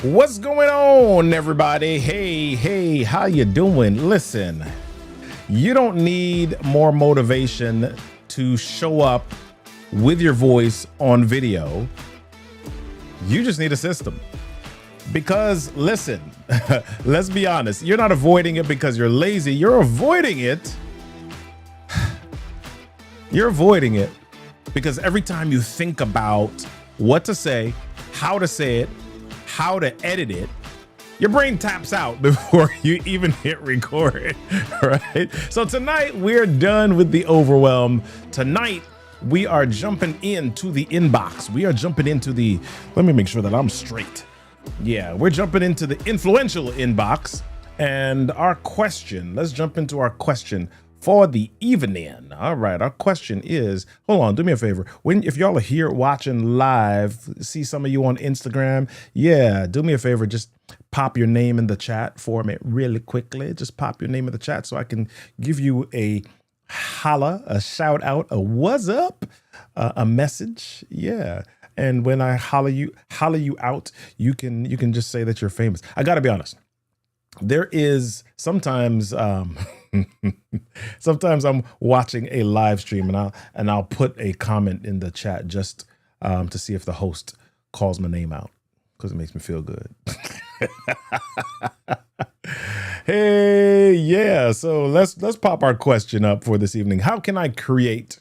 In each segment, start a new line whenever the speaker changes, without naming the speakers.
What's going on, everybody? Hey, how you doing? Listen, you don't need more motivation to show up with your voice on video. You just need a system. Because listen, let's be honest, you're not avoiding it because you're lazy. You're avoiding it. You're avoiding it because every time you think about what to say, how to say it, how to edit it, your brain taps out before you even hit record, right? So tonight we're done with the overwhelm. Tonight we are jumping into the inbox. We are jumping into the, let me make sure that I'm straight. Yeah, we're jumping into the influential inbox and our question. Let's jump into our question for the evening. All right, our question is, hold on, do me a favor. If y'all are here watching live, see some of you on Instagram, yeah, do me a favor, just pop your name in the chat for me really quickly. Just pop your name in the chat so I can give you a holla, a shout out, a what's up, a message. Yeah. And when I holla you out, you can just say that you're famous. I gotta be honest. There is sometimes sometimes I'm watching a live stream and I'll put a comment in the chat just to see if the host calls my name out because it makes me feel good. Hey, yeah. So let's pop our question up for this evening. How can I create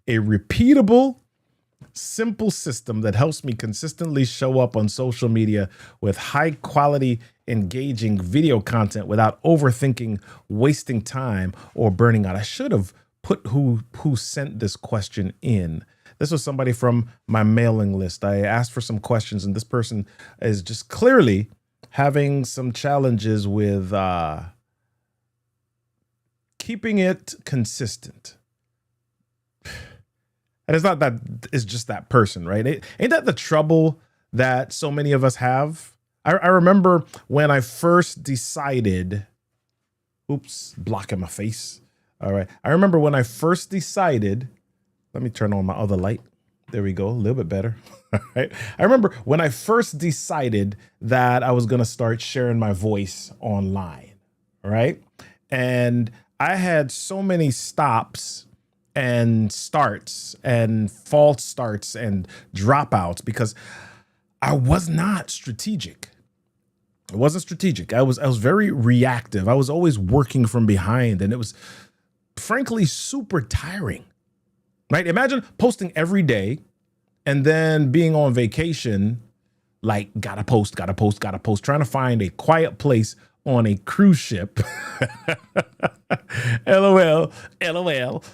a repeatable, simple system that helps me consistently show up on social media with high quality, engaging video content without overthinking, wasting time, or burning out? I should have put who sent this question in. This was somebody from my mailing list. I asked for some questions, and this person is just clearly having some challenges with keeping it consistent. And it's not that it's just that person, right? Ain't that the trouble that so many of us have? I remember when I first decided, oops, blocking my face. All right. I remember when I first decided, let me turn on my other light. There we go. A little bit better. All right. I remember when I first decided that I was going to start sharing my voice online. All right. And I had so many stops and starts and false starts and dropouts because I was not strategic. It wasn't strategic. I was very reactive. I was always working from behind, and it was frankly super tiring. Right? Imagine posting every day and then being on vacation, like gotta post, trying to find a quiet place on a cruise ship. LOL,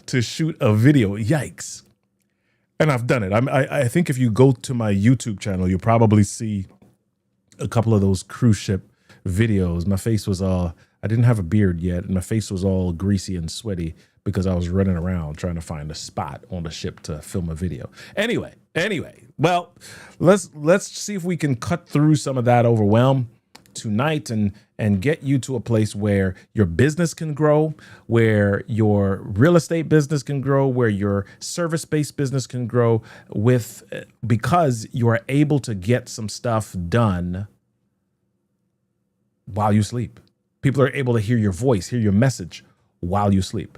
to shoot a video. Yikes. And I've done it. I think if you go to my YouTube channel, you'll probably see a couple of those cruise ship videos. My face was I didn't have a beard yet, and my face was all greasy and sweaty because I was running around trying to find a spot on the ship to film a video. Anyway, well, let's see if we can cut through some of that overwhelm tonight and get you to a place where your business can grow, where your real estate business can grow, where your service-based business can grow because you are able to get some stuff done while you sleep. People are able to hear your voice, hear your message while you sleep.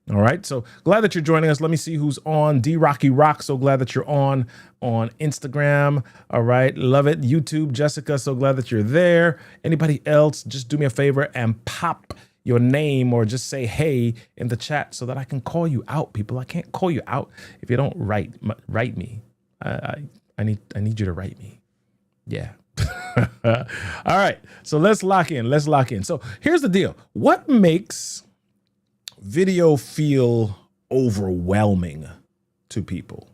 All right. So glad that you're joining us. Let me see who's on. D Rocky Rock. So glad that you're on Instagram. All right. Love it. YouTube. Jessica. So glad that you're there. Anybody else? Just do me a favor and pop your name or just say hey in the chat so that I can call you out, people. I can't call you out if you don't write me. I need you to write me. Yeah. All right. So let's lock in. So here's the deal. What makes video feel overwhelming to people?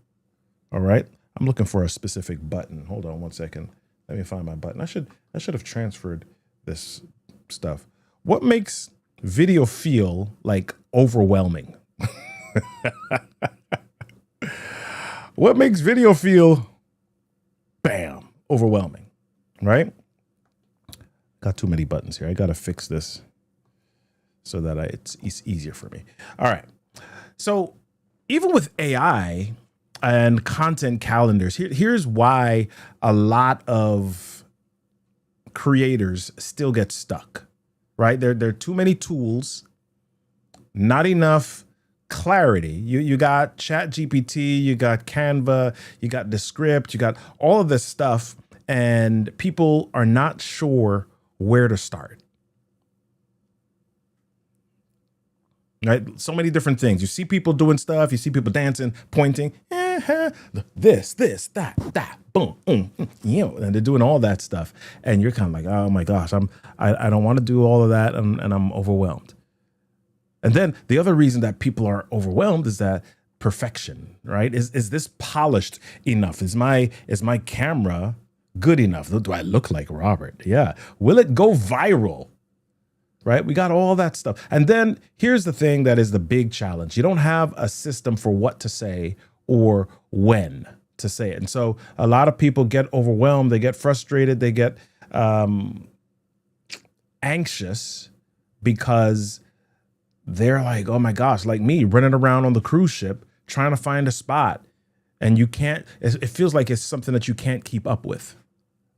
All right. I'm looking for a specific button. Hold on one second. Let me find my button. I should have transferred this stuff. What makes video feel like overwhelming? What makes video feel overwhelming, right? Got too many buttons here. I got to fix this so that it's easier for me. All right. So even with AI and content calendars, here's why a lot of creators still get stuck, right? There are too many tools, not enough clarity. You got Chat GPT, you got Canva, you got Descript, you got all of this stuff, and people are not sure where to start. Right? So many different things. You see people doing stuff, you see people dancing, pointing, this, that, boom, and they're doing all that stuff. And you're kind of like, oh my gosh, I don't want to do all of that, and I'm overwhelmed. And then the other reason that people are overwhelmed is that perfection, right? Is this polished enough? Is my camera good enough? Do I look like Robert? Yeah. Will it go viral? Right? We got all that stuff. And then here's the thing that is the big challenge. You don't have a system for what to say or when to say it. And so a lot of people get overwhelmed. They get frustrated. They get anxious because they're like, oh my gosh, like me running around on the cruise ship trying to find a spot. And you can't, it feels like it's something that you can't keep up with.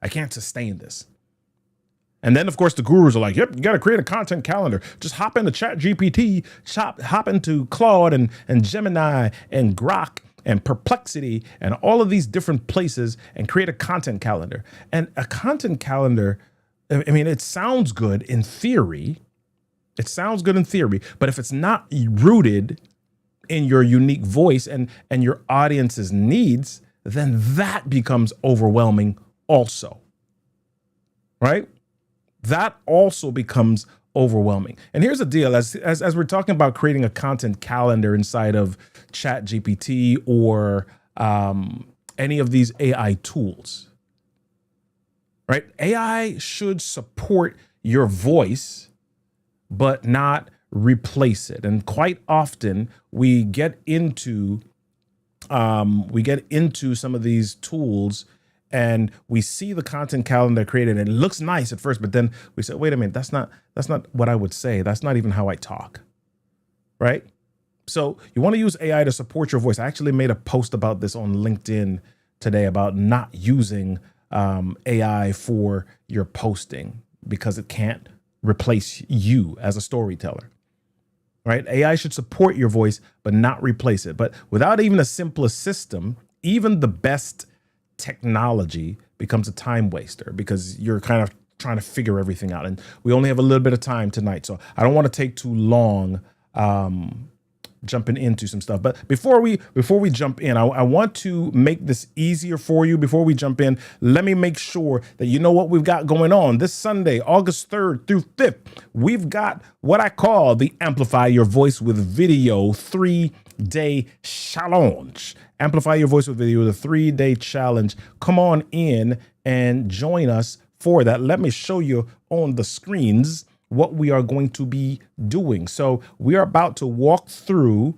I can't sustain this. And then, of course, the gurus are like, yep, you got to create a content calendar. Just hop into Chat GPT, hop into Claude and Gemini and Grok and Perplexity and all of these different places and create a content calendar. And a content calendar, I mean, it sounds good in theory. It sounds good in theory. But if it's not rooted in your unique voice and your audience's needs, then that becomes overwhelming also. Right? That also becomes overwhelming. And here's the deal, as we're talking about creating a content calendar inside of Chat GPT or any of these AI tools, right? AI should support your voice, but not replace it. And quite often we get into some of these tools and we see the content calendar created and it looks nice at first, but then we say, wait a minute, that's not what I would say. That's not even how I talk, right? So you want to use AI to support your voice. I actually made a post about this on LinkedIn today about not using AI for your posting because it can't replace you as a storyteller, right? AI should support your voice, but not replace it. But without even a simplest system, even the best technology becomes a time waster because you're kind of trying to figure everything out. And we only have a little bit of time tonight, so I don't want to take too long jumping into some stuff. But before we jump in, I want to make this easier for you. Before we jump in, let me make sure that you know what we've got going on. This Sunday, August 3rd through 5th, we've got what I call the Amplify Your Voice with Video 3-day challenge. Amplify Your Voice with Video, the 3-day challenge. Come on in and join us for that. Let me show you on the screens what we are going to be doing. So we are about to walk through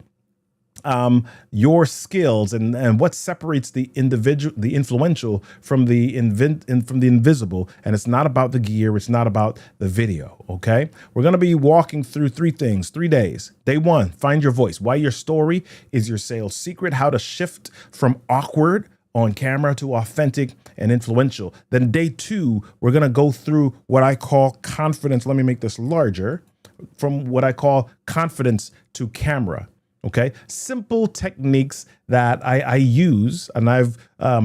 your skills and what separates the influential from the invisible. And it's not about the gear. It's not about the video. Okay. We're going to be walking through 3 things, 3 days. Day 1, find your voice. Why your story is your sales secret, how to shift from awkward on camera to authentic and influential. Then day 2, we're going to go through what I call confidence. Let me make this larger, from what I call confidence to camera. Okay. Simple techniques that I use and I've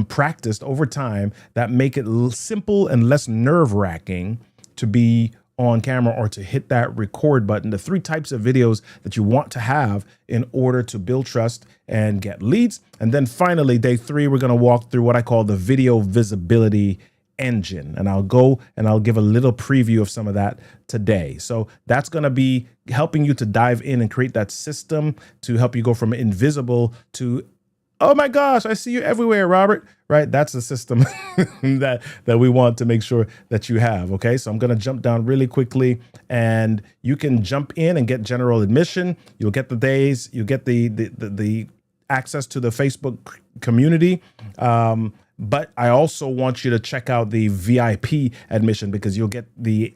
practiced over time that make it simple and less nerve-wracking to be on camera or to hit that record button. The 3 types of videos that you want to have in order to build trust and get leads. And then finally, day 3, we're going to walk through what I call the video visibility engine. And I'll go and I'll give a little preview of some of that today. So that's going to be helping you to dive in and create that system to help you go from invisible to, oh my gosh, I see you everywhere, Robert. Right? That's the system that we want to make sure that you have. Okay. So I'm going to jump down really quickly and you can jump in and get general admission. You'll get the days, you get the access to the Facebook community. But I also want you to check out the VIP admission, because you'll get the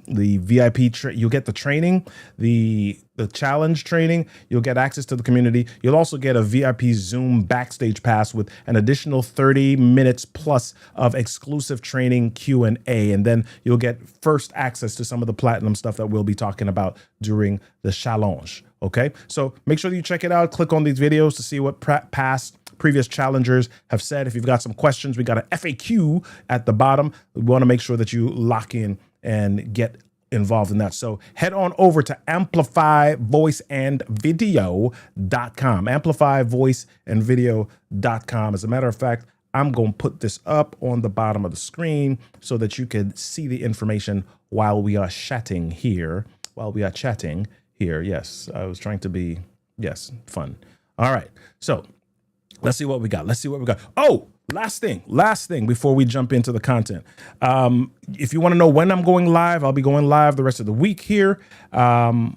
VIP you'll get the training, the challenge training. You'll get access to the community. You'll also get a VIP Zoom backstage pass with an additional 30 minutes plus of exclusive training Q&A. And then you'll get first access to some of the platinum stuff that we'll be talking about during the challenge. Okay, so make sure that you check it out. Click on these videos to see what previous challengers have said. If you've got some questions, we got an FAQ at the bottom. We want to make sure that you lock in and get involved in that. So head on over to amplifyvoiceandvideo.com, amplifyvoiceandvideo.com. As a matter of fact, I'm going to put this up on the bottom of the screen so that you can see the information while we are chatting here. Yes, I was trying to be, fun. All right. So let's see what we got. Oh, last thing before we jump into the content. If you want to know when I'm going live, I'll be going live the rest of the week here. So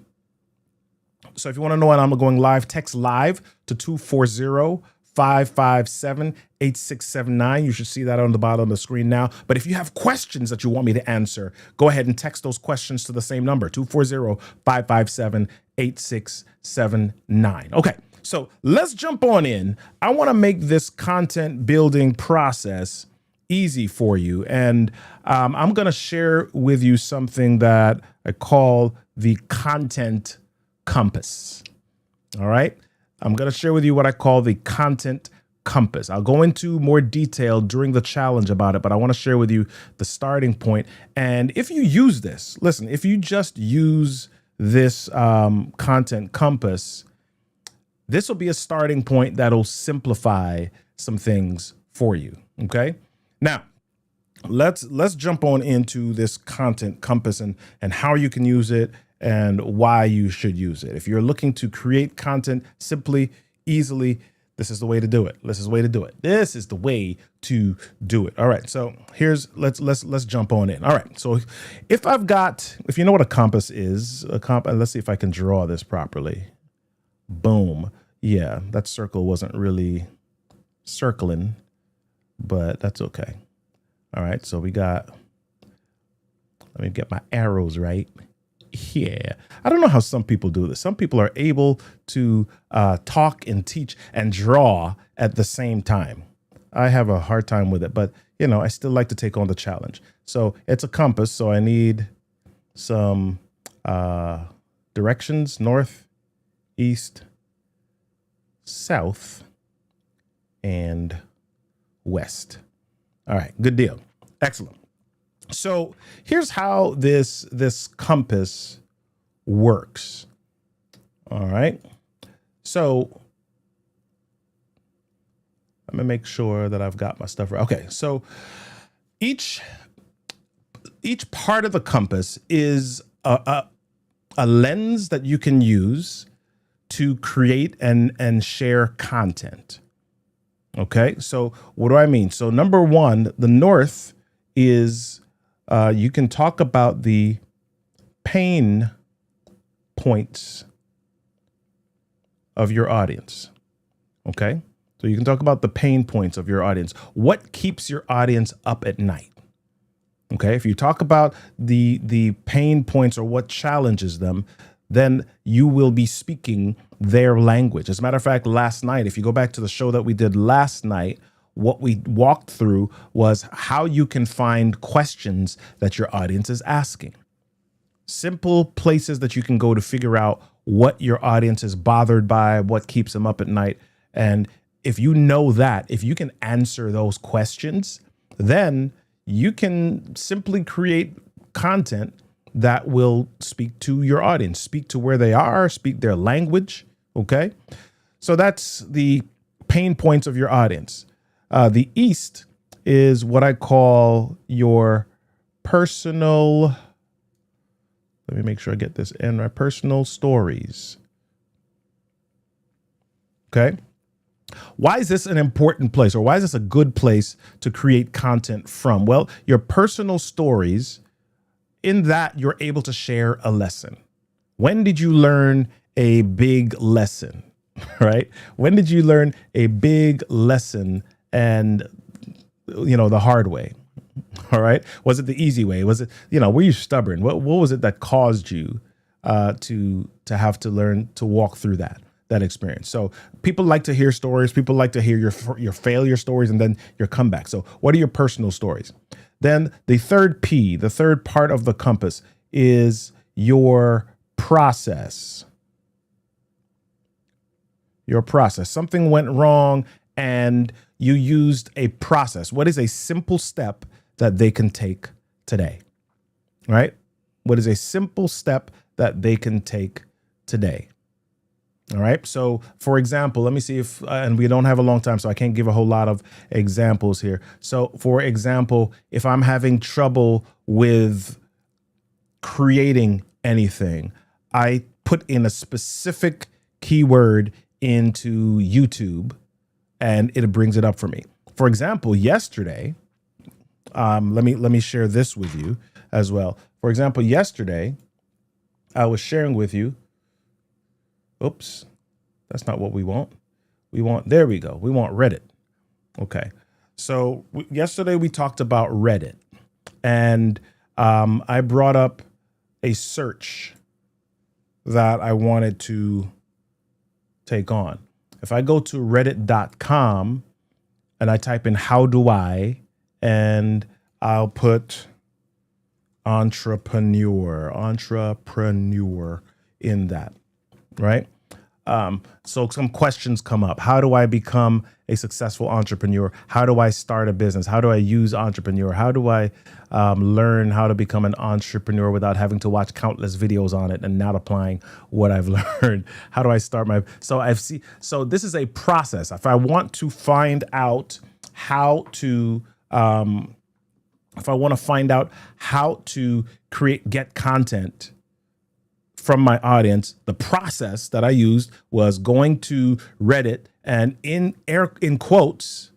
if you want to know when I'm going live, text live to 240-557-8679. You should see that on the bottom of the screen now. But if you have questions that you want me to answer, go ahead and text those questions to the same number, 240-557-8679. Okay. So let's jump on in. I want to make this content building process easy for you. And I'm going to share with you something that I call the content compass. All right. I'm going to share with you what I call the content compass. I'll go into more detail during the challenge about it, but I want to share with you the starting point. And if you use this, listen, if you just use this content compass, this will be a starting point that'll simplify some things for you. Okay. Now, let's jump on into this content compass and how you can use it and why you should use it. If you're looking to create content simply, easily, this is the way to do it. This is the way to do it. All right. So let's jump on in. All right. So if you know what a compass is, let's see if I can draw this properly. Boom. Yeah, that circle wasn't really circling, but that's okay. All right, so let me get my arrows right. Yeah, I don't know how some people do this. Some people are able to talk and teach and draw at the same time. I have a hard time with it, but I still like to take on the challenge. So it's a compass, so I need some directions: north, east, south, and west. All right, good deal. Excellent. So here's how this compass works. All right. So let me make sure that I've got my stuff right. Okay. So each part of the compass is a lens that you can use to create and share content. Okay, so what do I mean? So number one, the north is you can talk about the pain points of your audience. Okay, so you can talk about the pain points of your audience. What keeps your audience up at night? Okay, if you talk about the pain points or what challenges them, then you will be speaking their language. As a matter of fact, last night, if you go back to the show that we did last night, what we walked through was how you can find questions that your audience is asking. Simple places that you can go to figure out what your audience is bothered by, what keeps them up at night. And if you know that, if you can answer those questions, then you can simply create content that will speak to your audience, speak to where they are, speak their language. Okay. So that's the pain points of your audience. The east is what I call your personal, let me make sure I get this in right, personal stories. Okay. Why is this an important place, or why is this a good place to create content from? Well, your personal stories, in that you're able to share a lesson. When did you learn a big lesson, right? When did you learn a big lesson and the hard way? All right. Was it the easy way? Was it, were you stubborn? What was it that caused you to have to learn to walk through that experience? So people like to hear stories. People like to hear your failure stories and then your comeback. So what are your personal stories? Then the third P, the third part of the compass, is your process. Your process. Something went wrong and you used a process. What is a simple step that they can take today? Right? What is a simple step that they can take today? All right. So, for example, let me see if, and we don't have a long time, so I can't give a whole lot of examples here. So, for example, if I'm having trouble with creating anything, I put in a specific keyword into YouTube and it brings it up for me. For example, yesterday, let me share this with you as well. For example, yesterday, I was sharing with you. Oops, that's not what we want. There we go. We want Reddit. Okay. So yesterday we talked about Reddit, and I brought up a search that I wanted to take on. If I go to reddit.com and I type in how do I, and I'll put entrepreneur in that, right? So some questions come up. How do I become a successful entrepreneur? How do I start a business? How do I use entrepreneur? How do I learn how to become an entrepreneur without having to watch countless videos on it and not applying what I've learned? How do I start so this is a process. If I want to find out how to, get content from my audience, the process that I used was going to Reddit and in quotes,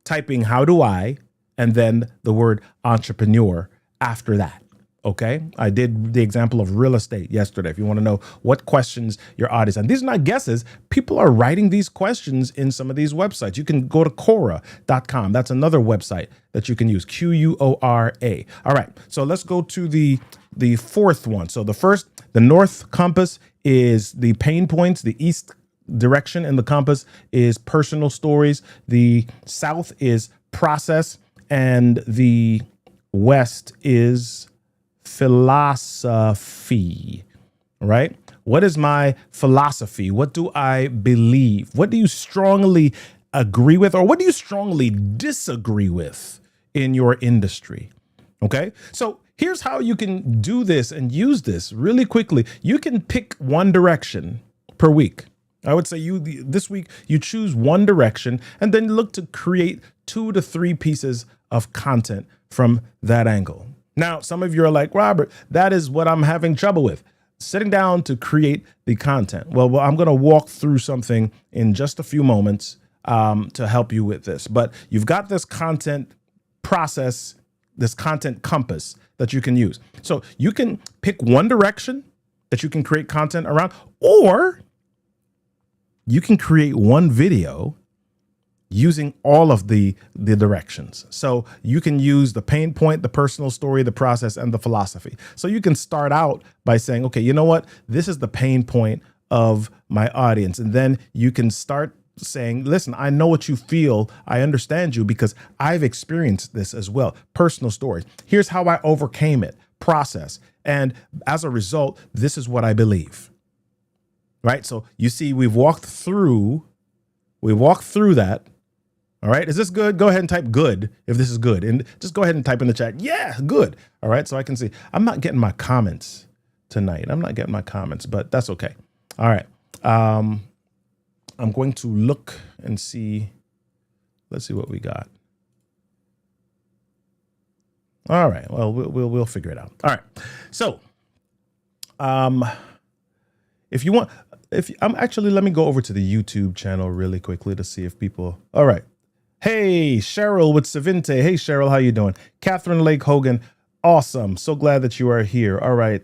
typing how do I, and then the word entrepreneur after that. Okay. I did the example of real estate yesterday. If you want to know what questions your audience, and these are not guesses, people are writing these questions in some of these websites. You can go to Quora.com. That's another website that you can use, Quora. All right. So let's go to the fourth one. So the north compass is the pain points. The east direction in the compass is personal stories. The south is process, and the west is philosophy, right? What is my philosophy? What do I believe? What do you strongly agree with, or what do you strongly disagree with in your industry? Okay. So here's how you can do this and use this really quickly. You can pick one direction per week. I would say this week you choose one direction and then look to create 2 to 3 pieces of content from that angle. Now, some of you are like, Robert, that is what I'm having trouble with, sitting down to create the content. Well, I'm going to walk through something in just a few moments to help you with this. But you've got this content process, this content compass that you can use. So you can pick one direction that you can create content around, or you can create one video using all of the directions. So you can use the pain point, the personal story, the process, and the philosophy. So you can start out by saying, okay, you know what? This is the pain point of my audience. And then you can start saying, listen, I know what you feel. I understand you because I've experienced this as well. Personal stories. Here's how I overcame it. Process. And as a result, this is what I believe. Right? So you see, we walked through that. All right. Is this good? Go ahead and type good if this is good. And just go ahead and type in the chat. Yeah, good. All right. So I can see. I'm not getting my comments tonight. But that's okay. All right. I'm going to look and see. Let's see what we got. All right. Well, we'll figure it out. All right. So, if you want, let me go over to the YouTube channel really quickly to see if people. All right. Hey, Cheryl with Savinte. Hey, Cheryl, how you doing? Catherine Lake Hogan. Awesome. So glad that you are here. All right.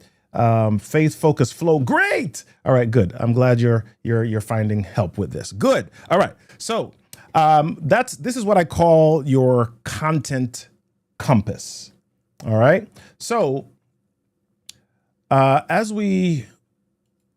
Faith, focus, flow. Great. All right, good. I'm glad you're finding help with this. Good. All right. So This is what I call your content compass. All right. So as we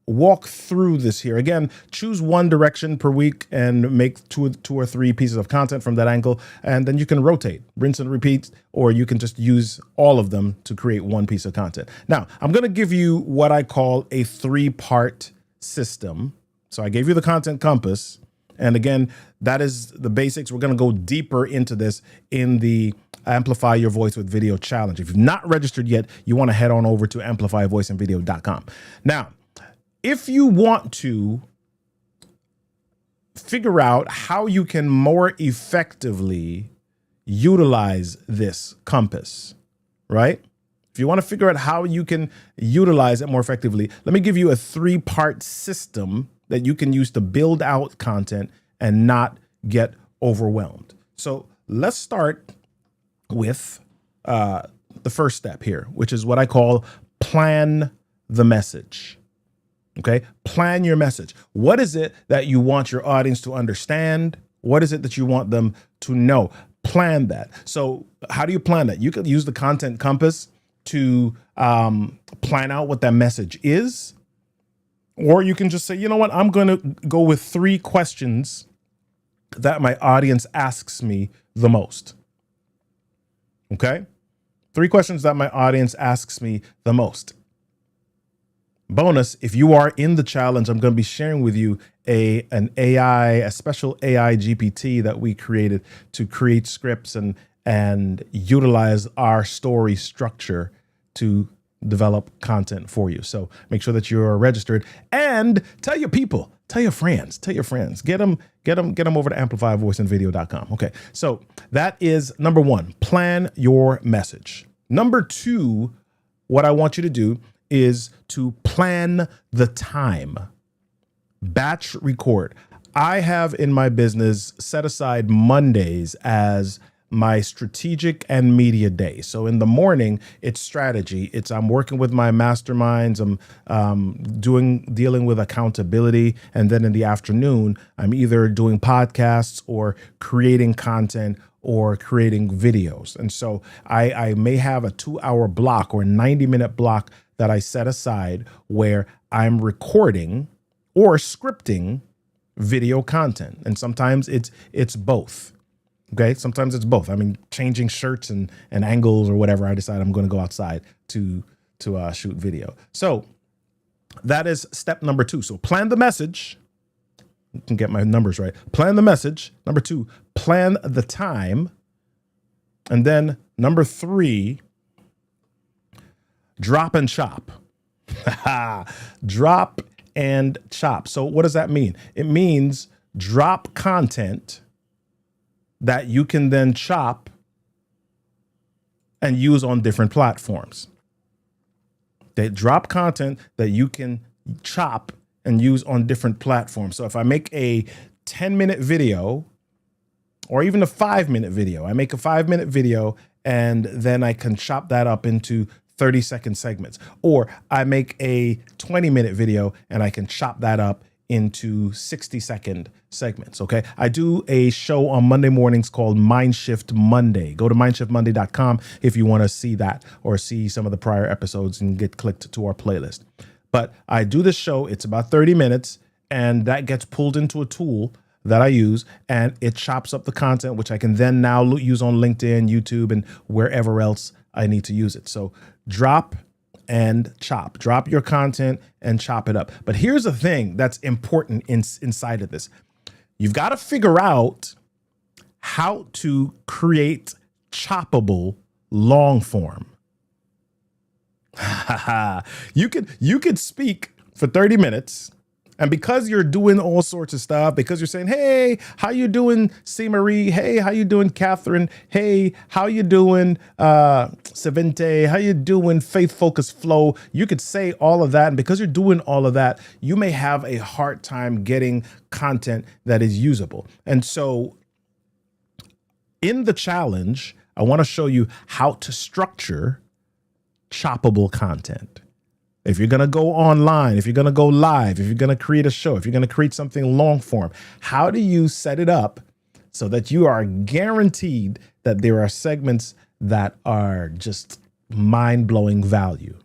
walk through this here, again, choose one direction per week and make two or three pieces of content from that angle. And then you can rotate, rinse and repeat, or you can just use all of them to create one piece of content. Now, I'm going to give you what I call a 3-part system. So I gave you the content compass. And again, that is the basics. We're going to go deeper into this in the Amplify Your Voice with Video Challenge. If you've not registered yet, you want to head on over to amplifyvoiceandvideo.com. Now, if you want to figure out how you can more effectively utilize this compass, right? If you want to figure out how you can utilize it more effectively, let me give you a 3-part system that you can use to build out content and not get overwhelmed. So let's start with the first step here, which is what I call plan the message. Okay, plan your message. What is it that you want your audience to understand? What is it that you want them to know? Plan that. So how do you plan that? You could use the content compass to plan out what that message is. Or you can just say, you know what, I'm going to go with 3 questions that my audience asks me the most. Okay? 3 questions that my audience asks me the most. Bonus, if you are in the challenge, I'm going to be sharing with you a special AI GPT that we created to create scripts and utilize our story structure to develop content for you. So make sure that you're registered and tell your people, tell your friends, get them over to amplifyvoiceandvideo.com. Okay. So that is number 1, plan your message. Number 2, what I want you to do is to plan the time. Batch record. I have in my business set aside Mondays as my strategic and media day. So in the morning, it's strategy. I'm working with my masterminds. I'm dealing with accountability. And then in the afternoon, I'm either doing podcasts or creating content or creating videos. And so I may have a 2-hour block or 90-minute block that I set aside where I'm recording or scripting video content. And sometimes it's both. Okay. Sometimes it's both. I mean, changing shirts and angles or whatever. I decide I'm going to go outside to shoot video. So that is step number 2. So plan the message. You can get my numbers right. Plan the message. Number 2, plan the time. And then number 3, drop and chop. Drop and chop. So what does that mean? It means drop content that you can then chop and use on different platforms. They drop content that you can chop and use on different platforms. So if I make a 10-minute video or even a 5-minute video, I make a 5-minute video and then I can chop that up into 30-second segments. Or I make a 20-minute video and I can chop that up into 60-second segments. Okay. I do a show on Monday mornings called Mindshift Monday. Go to mindshiftmonday.com if you want to see that or see some of the prior episodes and get clicked to our playlist. But I do this show. It's about 30 minutes and that gets pulled into a tool that I use and it chops up the content, which I can then now use on LinkedIn, YouTube, and wherever else I need to use it. So drop and chop. Drop your content and chop it up. But here's the thing that's important inside of this. You've got to figure out how to create choppable long form. You could speak for 30 minutes. And because you're doing all sorts of stuff, because you're saying, hey, how you doing, C. Marie? Hey, how you doing, Catherine? Hey, how you doing, Savinte? How you doing, Faith Focus Flow? You could say all of that. And because you're doing all of that, you may have a hard time getting content that is usable. And so in the challenge, I want to show you how to structure choppable content. If you're going to go online, if you're going to go live, if you're going to create a show, if you're going to create something long form, how do you set it up so that you are guaranteed that there are segments that are just mind-blowing value,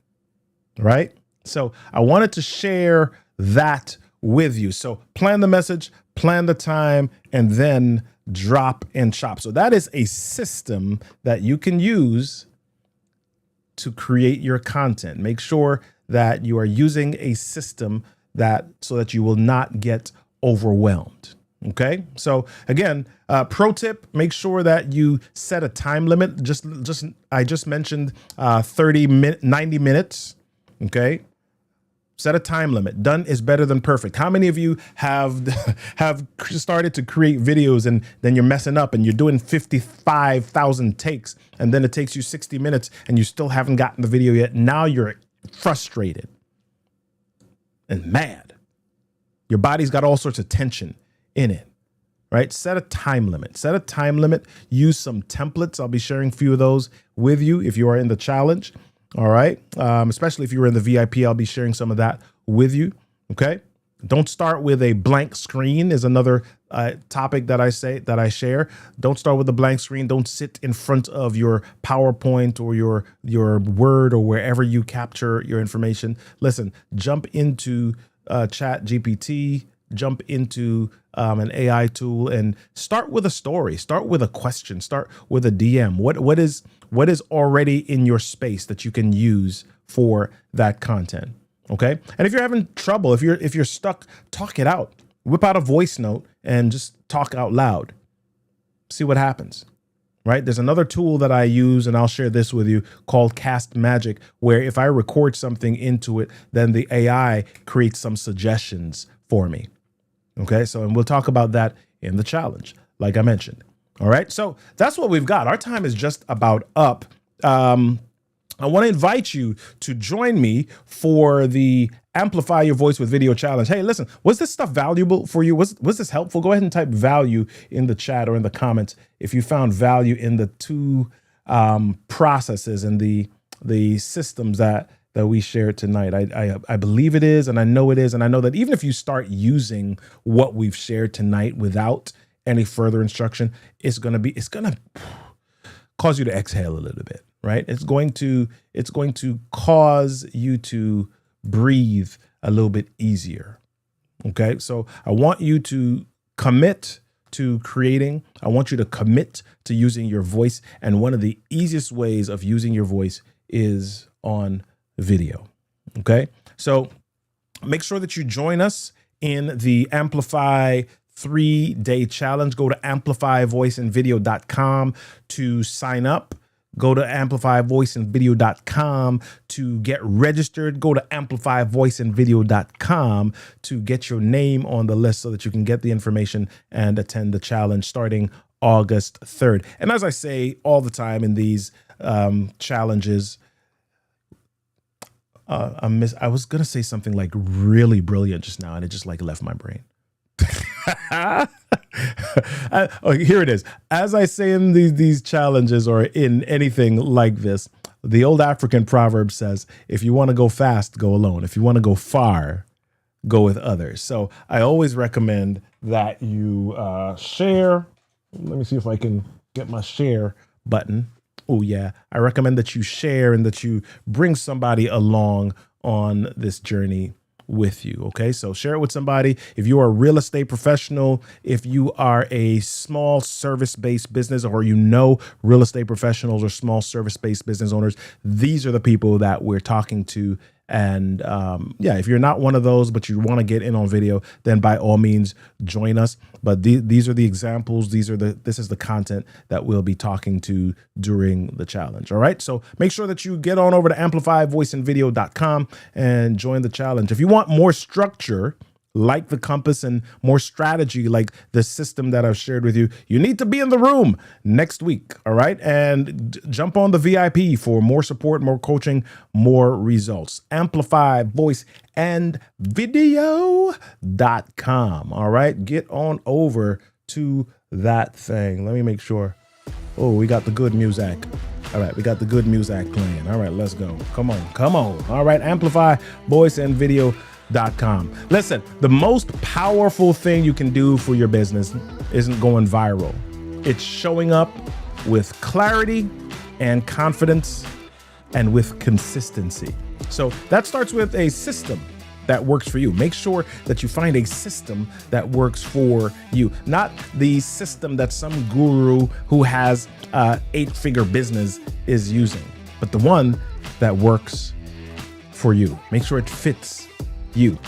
right? So I wanted to share that with you. So plan the message, plan the time, and then drop and chop. So that is a system that you can use to create your content. Make sure that you are using a system so that you will not get overwhelmed. Okay. So again, pro tip, make sure that you set a time limit. I just mentioned 90 minutes. Okay. Set a time limit. Done is better than perfect. How many of you have started to create videos and then you're messing up and you're doing 55,000 takes and then it takes you 60 minutes and you still haven't gotten the video yet? Now you're frustrated and mad. Your body's got all sorts of tension in it, right? Set a time limit. Set a time limit. Use some templates. I'll be sharing a few of those with you if you are in the challenge. All right. Especially if you were in the VIP, I'll be sharing some of that with you. Okay. Don't start with a blank screen is another topic that I share. Don't start with a blank screen. Don't sit in front of your PowerPoint or your Word or wherever you capture your information. Listen, jump into Chat GPT, jump into an AI tool and start with a story, start with a question, start with a DM. What is already in your space that you can use for that content? Okay. And if you're having trouble, if you're stuck, talk it out. Whip out a voice note and just talk out loud. See what happens. Right. There's another tool that I use, and I'll share this with you, called Cast Magic, where if I record something into it, then the AI creates some suggestions for me. Okay. So, and we'll talk about that in the challenge, like I mentioned. All right. So that's what we've got. Our time is just about up. I want to invite you to join me for the Amplify Your Voice with Video Challenge. Hey, listen, was this stuff valuable for you? Was this helpful? Go ahead and type value in the chat or in the comments if you found value in the two processes and the systems that we shared tonight. I believe it is, and I know it is, and I know that even if you start using what we've shared tonight without any further instruction, it's gonna cause you to exhale a little bit, right? It's going to cause you to breathe a little bit easier. Okay. So I want you to commit to creating. I want you to commit to using your voice. And one of the easiest ways of using your voice is on video. Okay. So make sure that you join us in the Amplify 3-day challenge. Go to amplifyvoiceandvideo.com to sign up. Go to amplifyvoiceandvideo.com to get registered. Go to amplifyvoiceandvideo.com to get your name on the list so that you can get the information and attend the challenge starting August 3rd. And as I say all the time in these challenges, I was going to say something like really brilliant just now, and it just like left my brain. Here it is. As I say in these challenges or in anything like this, the old African proverb says, if you want to go fast, go alone. If you want to go far, go with others. So I always recommend that you share. Let me see if I can get my share button. Oh, yeah. I recommend that you share and that you bring somebody along on this journey with you. Okay. So share it with somebody. If you are a real estate professional, if you are a small service-based business, or you know real estate professionals or small service-based business owners, these are the people that we're talking to. And if you're not one of those, but you want to get in on video, then by all means join us. But these are the examples. This is the content that we'll be talking to during the challenge. All right. So make sure that you get on over to amplifyvoiceandvideo.com and join the challenge. If you want more structure, like the compass, and more strategy, like the system that I've shared with you, you need to be in the room next week. All right. And jump on the VIP for more support, more coaching, more results. amplifyvoiceandvideo.com. All right. Get on over to that thing. Let me make sure. Oh, we got the good music. All right. We got the good music playing. All right. Let's go. Come on. All right. amplifyvoiceandvideo.com. Listen, the most powerful thing you can do for your business isn't going viral. It's showing up with clarity and confidence and with consistency. So that starts with a system that works for you. Make sure that you find a system that works for you, not the system that some guru who has 8-figure business is using, but the one that works for you. Make sure it fits you.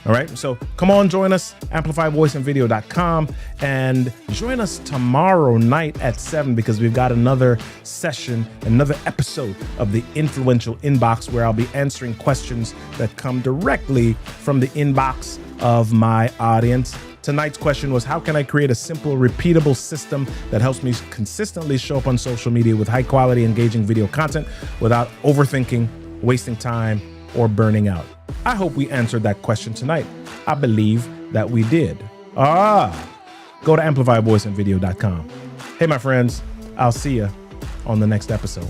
All right. So come on, join us, amplifyvoiceandvideo.com, and join us tomorrow night at 7, because we've got another session, another episode of the Influential Inbox, where I'll be answering questions that come directly from the inbox of my audience. Tonight's question was, how can I create a simple, repeatable system that helps me consistently show up on social media with high quality, engaging video content without overthinking, wasting time, or burning out? I hope we answered that question tonight. I believe that we did. Go to amplifyvoiceandvideo.com. Hey, my friends, I'll see you on the next episode.